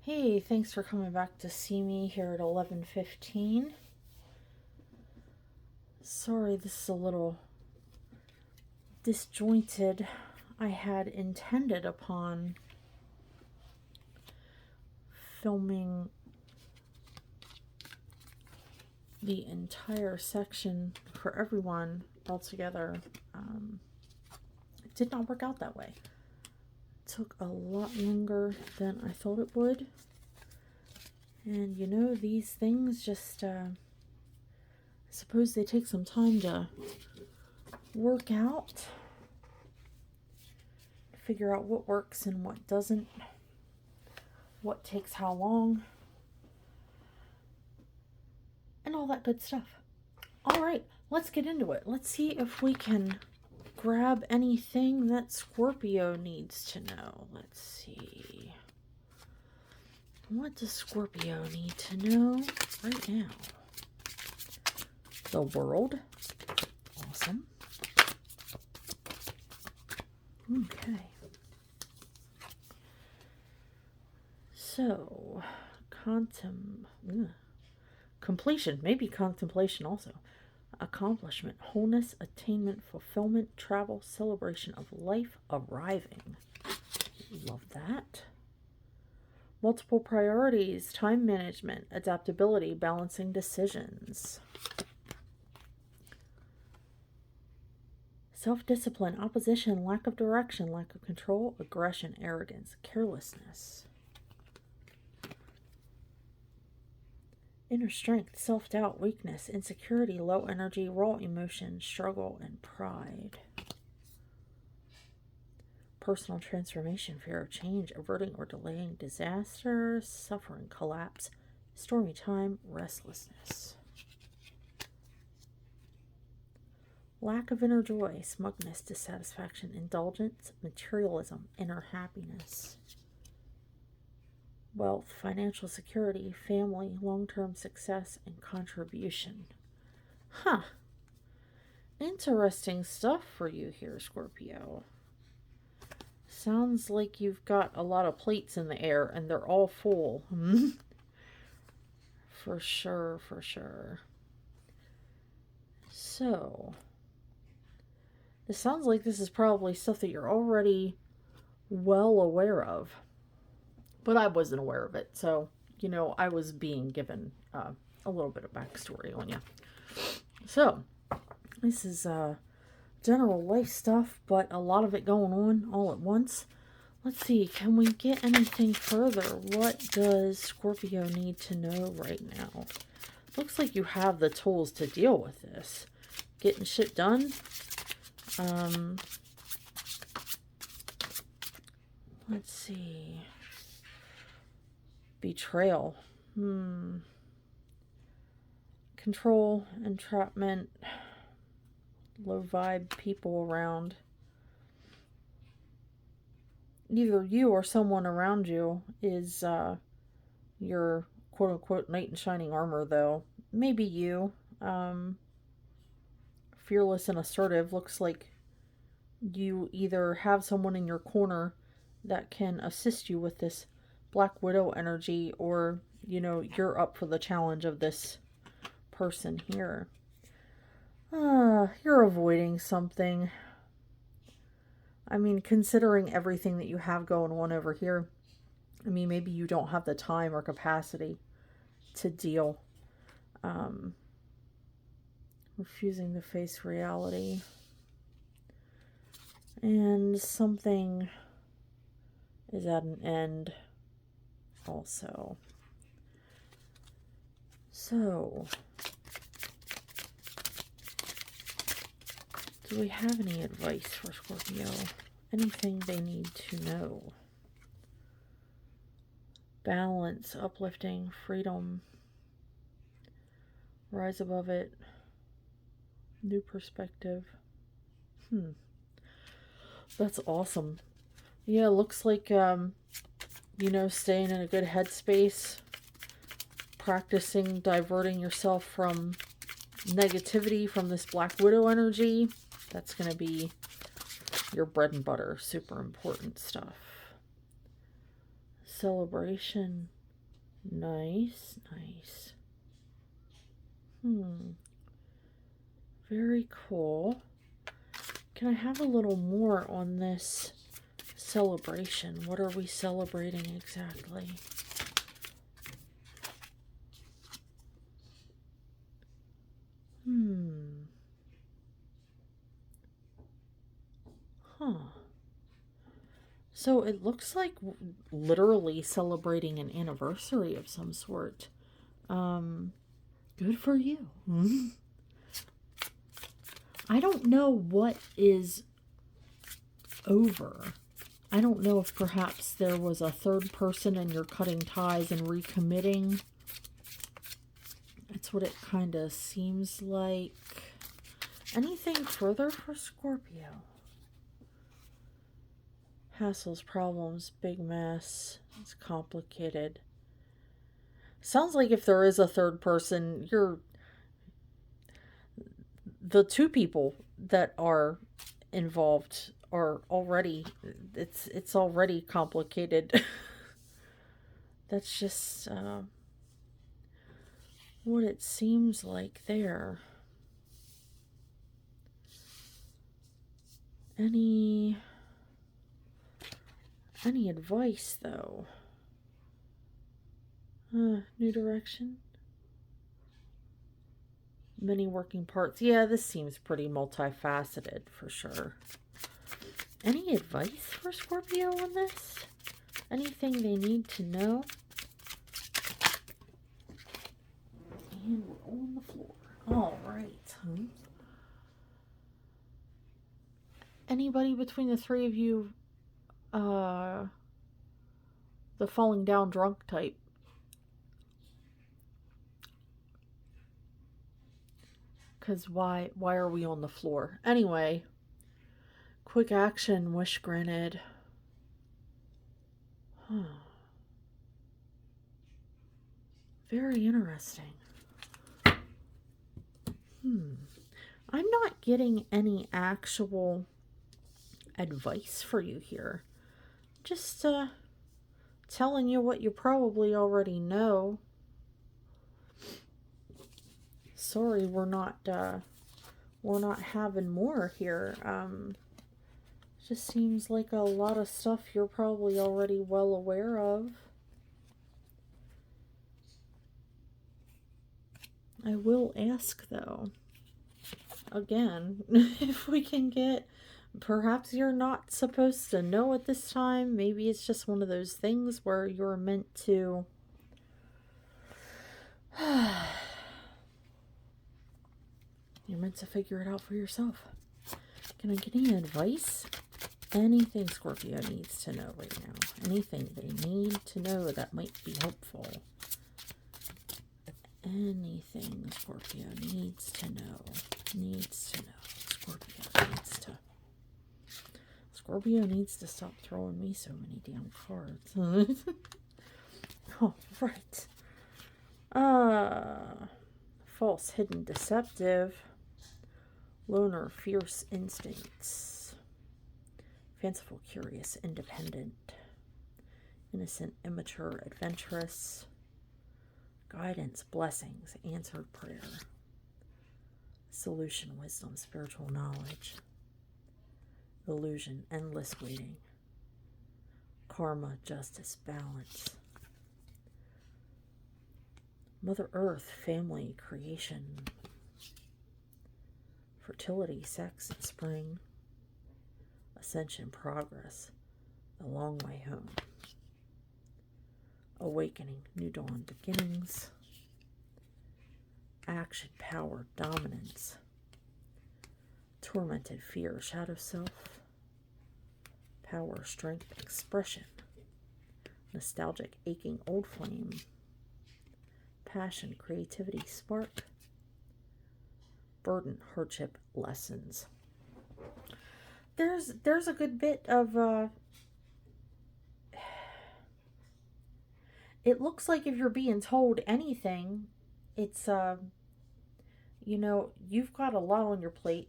Hey, thanks for coming back to see me here at 11:15. Sorry, this is a little disjointed. I had intended upon filming the entire section for everyone all together. It did not work out that way. It took a lot longer than I thought it would. And you know, these things just, I suppose they take some time to work out, figure out what works and what doesn't, what takes how long, and all that good stuff. All right, let's get into it. Let's see if we can grab anything that Scorpio needs to know. Let's see. What does Scorpio need to know right now? The world. Awesome. Okay. So, completion, maybe contemplation also. Accomplishment, wholeness, attainment, fulfillment, travel, celebration of life, arriving. Love that. Multiple priorities, time management, adaptability, balancing decisions. Self-discipline, opposition, lack of direction, lack of control, aggression, arrogance, carelessness. Inner strength, self-doubt, weakness, insecurity, low energy, raw emotion, struggle, and pride. Personal transformation, fear of change, averting or delaying disaster, suffering, collapse, stormy time, restlessness. Lack of inner joy, smugness, dissatisfaction, indulgence, materialism, inner happiness. Wealth, financial security, family, long-term success, and contribution. Interesting stuff for you here, Scorpio. Sounds like you've got a lot of plates in the air and they're all full. For sure, for sure. So, this sounds like this is probably stuff that you're already well aware of. But I wasn't aware of it, so, you know, I was being given a little bit of backstory on you. So, this is general life stuff, but a lot of it going on all at once. Let's see, can we get anything further? What does Scorpio need to know right now? Looks like you have the tools to deal with this. Getting shit done. Let's see. Betrayal. Control, entrapment, low vibe people around. Either you or someone around you is your quote-unquote knight in shining armor, though. Maybe you. Fearless and assertive. Looks like you either have someone in your corner that can assist you with this Black Widow energy, or, you know, you're up for the challenge of this person here. You're avoiding something. I mean, considering everything that you have going on over here, I mean, maybe you don't have the time or capacity to deal. Refusing to face reality. And something is at an end also. So, do we have any advice for Scorpio? Anything they need to know? Balance, uplifting, freedom, rise above it, new perspective. That's awesome. Yeah, looks like, you know, staying in a good headspace, practicing diverting yourself from negativity, from this Black Widow energy. That's going to be your bread and butter. Super important stuff. Celebration. Nice, nice. Very cool. Can I have a little more on this celebration? What are we celebrating exactly? Huh. So it looks like literally celebrating an anniversary of some sort. Good for you. I don't know what is over. I don't know if perhaps there was a third person and you're cutting ties and recommitting. That's what it kind of seems like. Anything further for Scorpio? Hassles, problems, big mess. It's complicated. Sounds like if there is a third person, the two people that are involved are already, it's already complicated. That's just what it seems like there. Any advice though? New direction. Many working parts. Yeah, this seems pretty multifaceted for sure. Any advice for Scorpio on this? Anything they need to know? And we're on the floor. All right. Anybody between the three of you, the falling down drunk type? Because why are we on the floor? Anyway, quick action, wish granted. Very interesting. I'm not getting any actual advice for you here. Just telling you what you probably already know. Sorry, we're not having more here. Just seems like a lot of stuff you're probably already well aware of. I will ask though, again, if we can get, perhaps you're not supposed to know at this time. Maybe it's just one of those things where you're meant to you're meant to figure it out for yourself. Can I get any advice? Anything Scorpio needs to know right now. Anything they need to know that might be helpful. Anything Scorpio needs to know. Scorpio needs to stop throwing me so many damn cards. Oh, right. False, hidden, deceptive. Loner, fierce instincts. Fanciful, curious, independent. Innocent, immature, adventurous. Guidance, blessings, answered prayer. Solution, wisdom, spiritual knowledge. Illusion, endless waiting. Karma, justice, balance. Mother Earth, family, creation. Fertility, sex, and spring. Ascension, progress, the long way home. Awakening, new dawn, beginnings. Action, power, dominance. Tormented, fear, shadow self. Power, strength, expression. Nostalgic, aching, old flame. Passion, creativity, spark. Burden, hardship, lessons. There's a good bit of it looks like if you're being told anything, it's you've got a lot on your plate.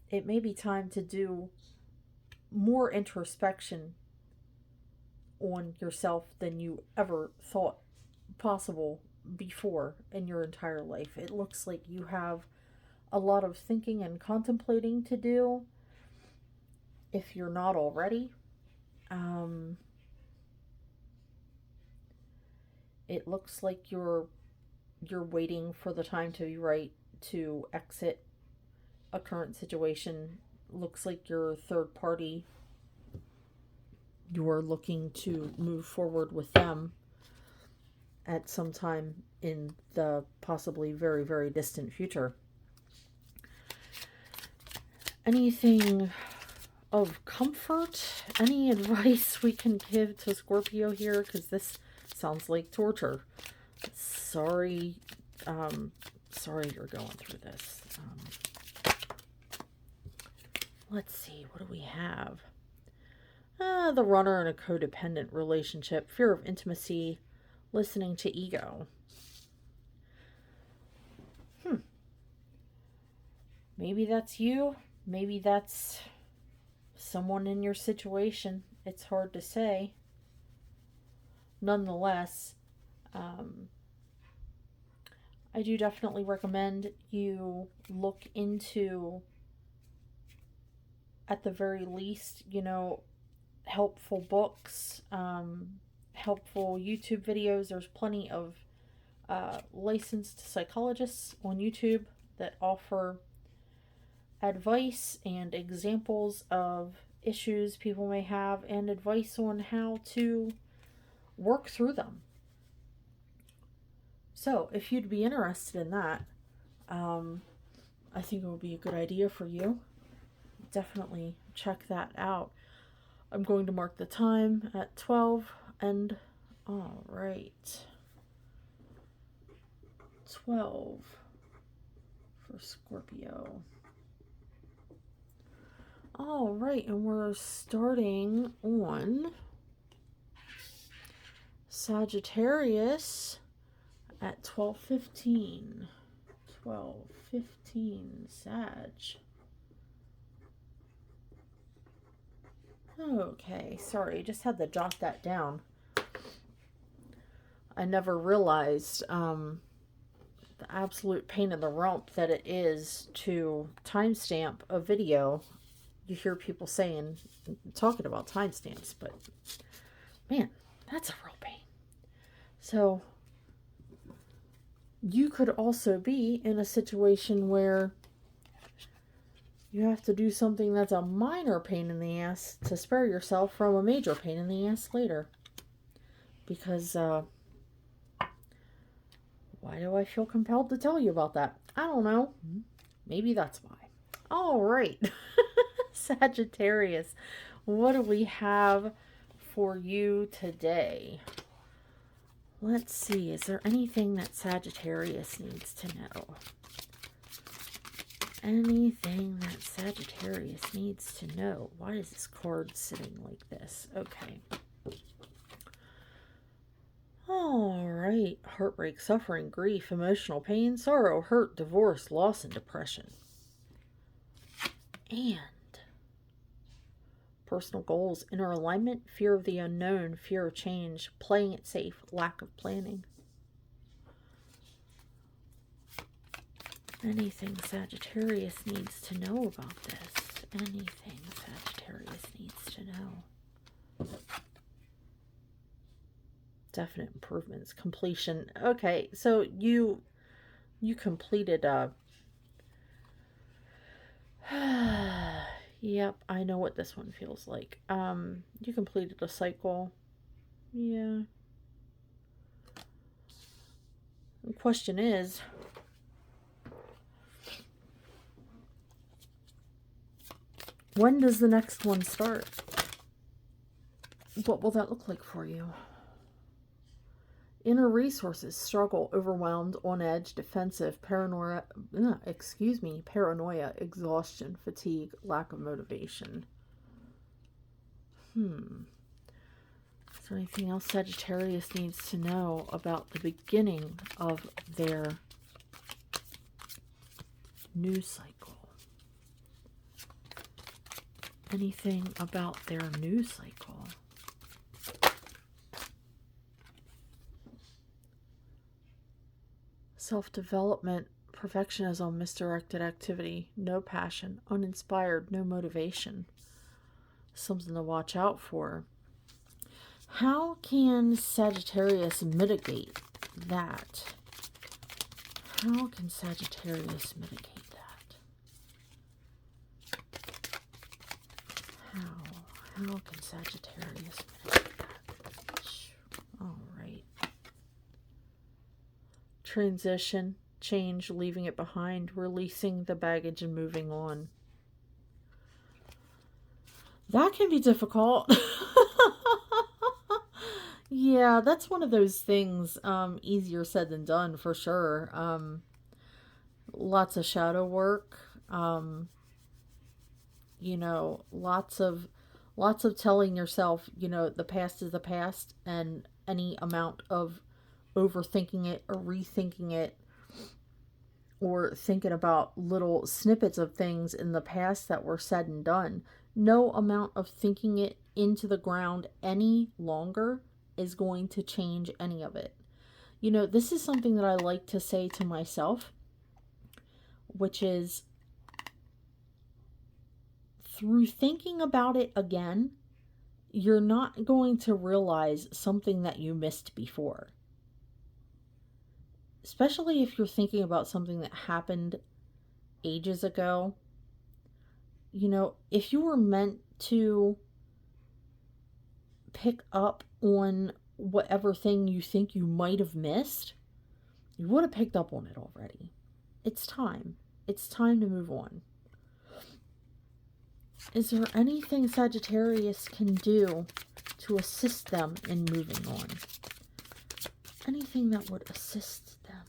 It may be time to do more introspection on yourself than you ever thought possible before in your entire life. It looks like you have a lot of thinking and contemplating to do if you're not already. It looks like you're waiting for the time to be right to exit a current situation. Looks like you're third party. You're looking to move forward with them at some time in the possibly very, very distant future. Anything of comfort? Any advice we can give to Scorpio here? Because this sounds like torture. Sorry you're going through this. Let's see, what do we have? The runner in a codependent relationship, fear of intimacy, listening to ego. Maybe that's you. Maybe that's someone in your situation. It's hard to say. Nonetheless, I do definitely recommend you look into, at the very least, helpful books, helpful YouTube videos. There's plenty of licensed psychologists on YouTube that offer advice and examples of issues people may have and advice on how to work through them. So if you'd be interested in that, I think it would be a good idea for you. Definitely check that out. I'm going to mark the time at 12 and all right. 12 for Scorpio. All right, and we're starting on Sagittarius at 12:15. 12:15 Sag. Okay, sorry, just had to jot that down. I never realized the absolute pain in the rump that it is to timestamp a video. You hear people talking about timestamps, but man, that's a real pain. So you could also be in a situation where you have to do something that's a minor pain in the ass to spare yourself from a major pain in the ass later. Because, why do I feel compelled to tell you about that? I don't know. Maybe that's why. All right. Sagittarius, what do we have for you today? Let's see. Is there anything that Sagittarius needs to know? Anything that Sagittarius needs to know? Why is this card sitting like this? Okay. All right. Heartbreak, suffering, grief, emotional pain, sorrow, hurt, divorce, loss, and depression. And personal goals, inner alignment, fear of the unknown, fear of change, playing it safe, lack of planning. Anything Sagittarius needs to know about this? Anything Sagittarius needs to know? Definite improvements, completion. Okay, so you completed yep, I know what this one feels like. You completed a cycle. Yeah. The question is, when does the next one start? What will that look like for you? Inner resources, struggle, overwhelmed, on edge, defensive, paranoia, exhaustion, fatigue, lack of motivation. Is there anything else Sagittarius needs to know about the beginning of their new cycle? Anything about their new cycle? Self-development, perfectionism, misdirected activity, no passion, uninspired, no motivation. Something to watch out for. How can Sagittarius mitigate that? How can Sagittarius mitigate that? How can Sagittarius mitigate that? All right. Transition, change, leaving it behind, releasing the baggage and moving on. That can be difficult. Yeah, that's one of those things, easier said than done for sure. Lots of shadow work, lots of telling yourself, the past is the past, and any amount of overthinking it or rethinking it or thinking about little snippets of things in the past that were said and done. No amount of thinking it into the ground any longer is going to change any of it. This is something that I like to say to myself, which is, through thinking about it again, you're not going to realize something that you missed before. Especially if you're thinking about something that happened ages ago. If you were meant to pick up on whatever thing you think you might have missed, you would have picked up on it already. It's time. It's time to move on. Is there anything Sagittarius can do to assist them in moving on? Anything that would assist them.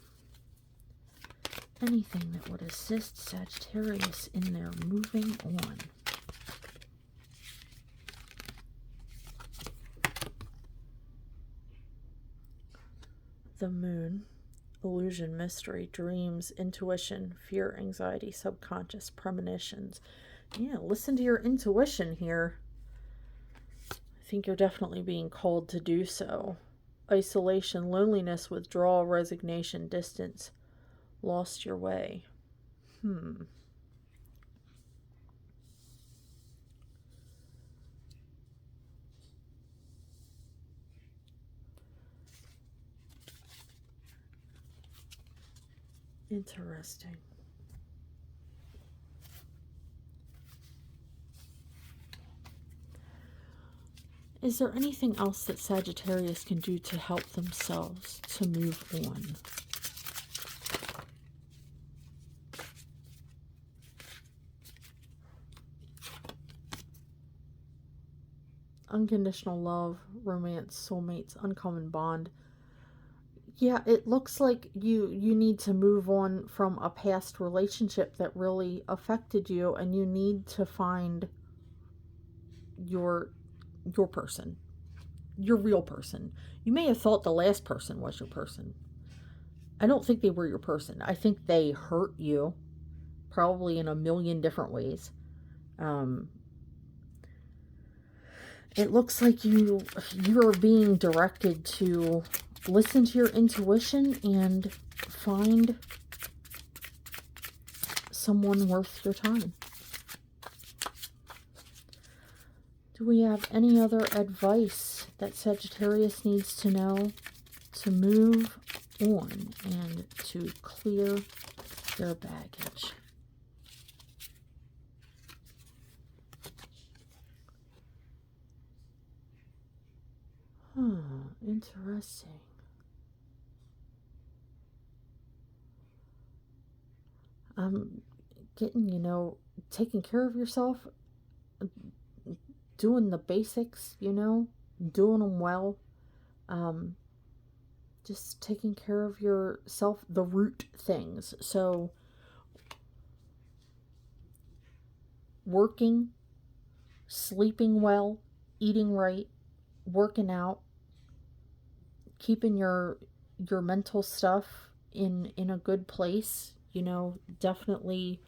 Anything that would assist Sagittarius in their moving on. The moon, illusion, mystery, dreams, intuition, fear, anxiety, subconscious, premonitions. Yeah, listen to your intuition here. I think you're definitely being called to do so. Isolation, loneliness, withdrawal, resignation, distance. Lost your way. Interesting. Is there anything else that Sagittarius can do to help themselves to move on? Unconditional love, romance, soulmates, uncommon bond. Yeah, it looks like you need to move on from a past relationship that really affected you, and you need to find your person, your real person. You may have thought the last person was your person. I don't think they were your person. I think they hurt you, probably in a million different ways. It looks like you're being directed to listen to your intuition and find someone worth your time. Do we have any other advice that Sagittarius needs to know to move on and to clear their baggage? Interesting. Getting, taking care of yourself, doing the basics, doing them well. Just taking care of yourself, the root things. So, working, sleeping well, eating right, working out, keeping your mental stuff in a good place, definitely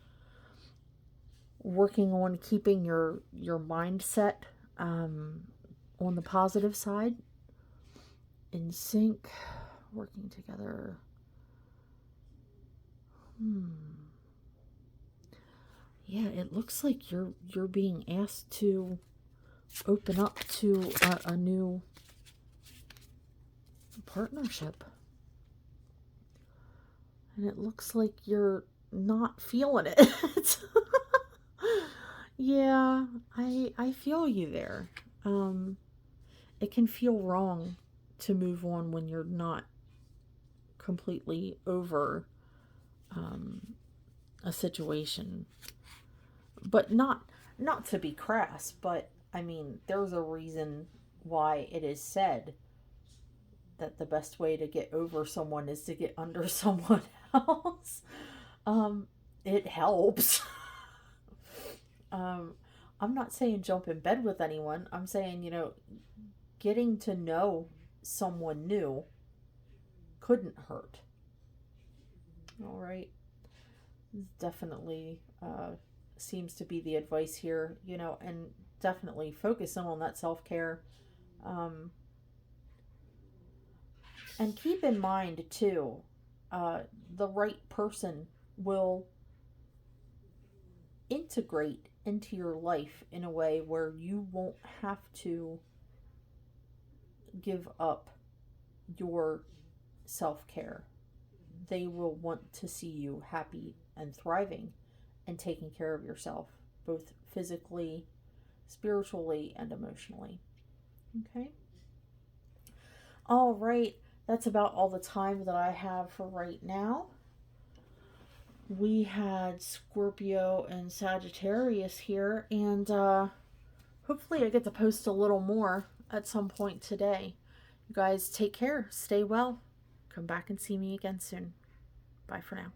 working on keeping your mindset on the positive side, in sync, working together. Yeah, it looks like you're being asked to open up to a new partnership. And it looks like you're not feeling it. Yeah, I feel you there. It can feel wrong to move on when you're not completely over a situation. But not to be crass, but I mean, there's a reason why it is said that the best way to get over someone is to get under someone else. It helps. um, I'm not saying jump in bed with anyone. I'm saying, getting to know someone new couldn't hurt. All right. Definitely seems to be the advice here, and definitely focusing on that self care. Um, and keep in mind, too, the right person will integrate into your life in a way where you won't have to give up your self care. They will want to see you happy and thriving and taking care of yourself, both physically, spiritually, and emotionally. Okay? All right. That's about all the time that I have for right now. We had Scorpio and Sagittarius here, and hopefully I get to post a little more at some point today. You guys take care. Stay well. Come back and see me again soon. Bye for now.